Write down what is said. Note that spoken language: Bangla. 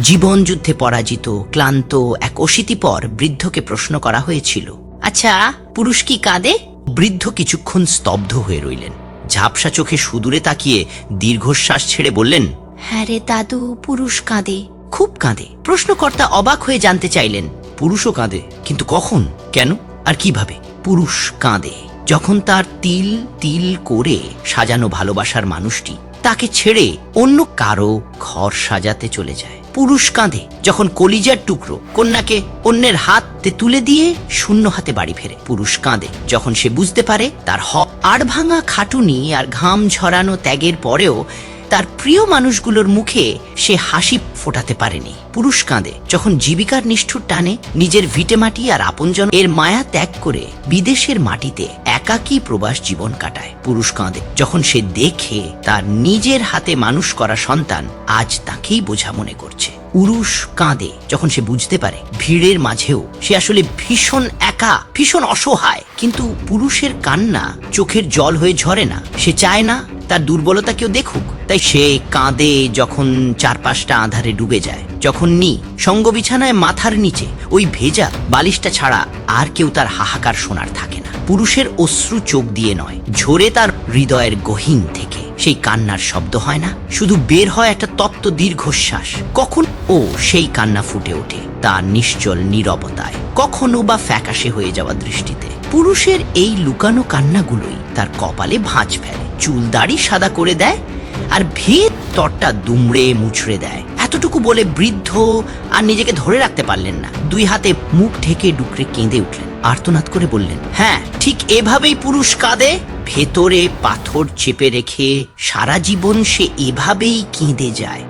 জীবন যুদ্ধে পরাজিত ক্লান্ত এক অশীতিপর বৃদ্ধকে প্রশ্ন করা হয়েছিল, আচ্ছা, পুরুষ কি কাঁদে? বৃদ্ধ কিছুক্ষণ স্তব্ধ হয়ে রইলেন। ঝাপসা চোখে সুদূরে তাকিয়ে দীর্ঘশ্বাস ছেড়ে বললেন, হ্যাঁ রে দাদু, পুরুষ কাঁদে, খুব কাঁদে। প্রশ্নকর্তা অবাক হয়ে জানতে চাইলেন, পুরুষও কাঁদে? কিন্তু কখন, কেন আর কিভাবে? পুরুষ কাঁদে যখন তার তিল তিল করে সাজানো ভালোবাসার মানুষটি তাকে ছেড়ে অন্য কারো ঘর সাজাতে চলে যায়। পুরুষ কাঁদে যখন কলিজার টুকরো কন্যাকে অন্যের হাতে তুলে দিয়ে শূন্য হাতে বাড়ি ফেরে। পুরুষ কাঁদে যখন সে বুঝতে পারে তার হাড় ভাঙা খাটুনি আর ঘাম ঝরানো ত্যাগের পরেও তার প্রিয় মানুষগুলোর মুখে সে হাসি ফোটাতে পারেনি। পুরুষ কাঁদে যখন জীবিকার নিষ্ঠুর টানে নিজের ভিটেমাটি আর আপনজন এর মায়া ত্যাগ করে বিদেশের মাটিতে একাকী প্রবাস জীবন কাটায়। পুরুষ কাঁদে যখন সে দেখে তার নিজের হাতে মানুষ করা সন্তান আজ তাকেই বোঝা মনে করছে। পুরুষ কাঁদে যখন সে বুঝতে পারে ভিড়ের মাঝেও সে আসলে ভীষণ একা, ভীষণ অসহায়। কিন্তু পুরুষের কান্না চোখের জল হয়ে ঝরে না। সে চায় না তার দুর্বলতা কেউ দেখুক, তাই সে কাঁদে যখন চারপাশটা আঁধারে ডুবে যায়, যখন সঙ্গ বিছানায় মাথার নিচে ওই ভেজা বালিশটা ছাড়া আর কেউ তার হাহাকার শোনার থাকে না। পুরুষের অশ্রু চোখ দিয়ে নয়, ঝরে তার হৃদয়ের গহীন থেকে সেই কান্নার শব্দ হয় না, শুধু বের হয় একটা তপ্ত দীর্ঘশ্বাস। কখন সেই কান্না ফুটে ওঠে তার নিশ্চল নীরবতায়, কখনো বা ফ্যাকাশে হয়ে যাওয়া দৃষ্টিতে। পুরুষের এই লুকানো কান্নাগুলোই তার কপালে ভাঁজ ফেলে, চুল দাড়ি সাদা করে দেয় আর তরটা দুমড়ে মুচড়ে দেয়। এতটুকু বলে বৃদ্ধ আর নিজেকে ধরে রাখতে পারলেন না। দুই হাতে মুখ ঢেকে ডুকরে কেঁদে উঠলেন, আর্তনাদ করে বললেন, হ্যাঁ, ঠিক এভাবেই পুরুষ কাঁদে। ভেতরে পাথর চেপে রেখে সারা জীবন সে এভাবেই কেঁদে যায়।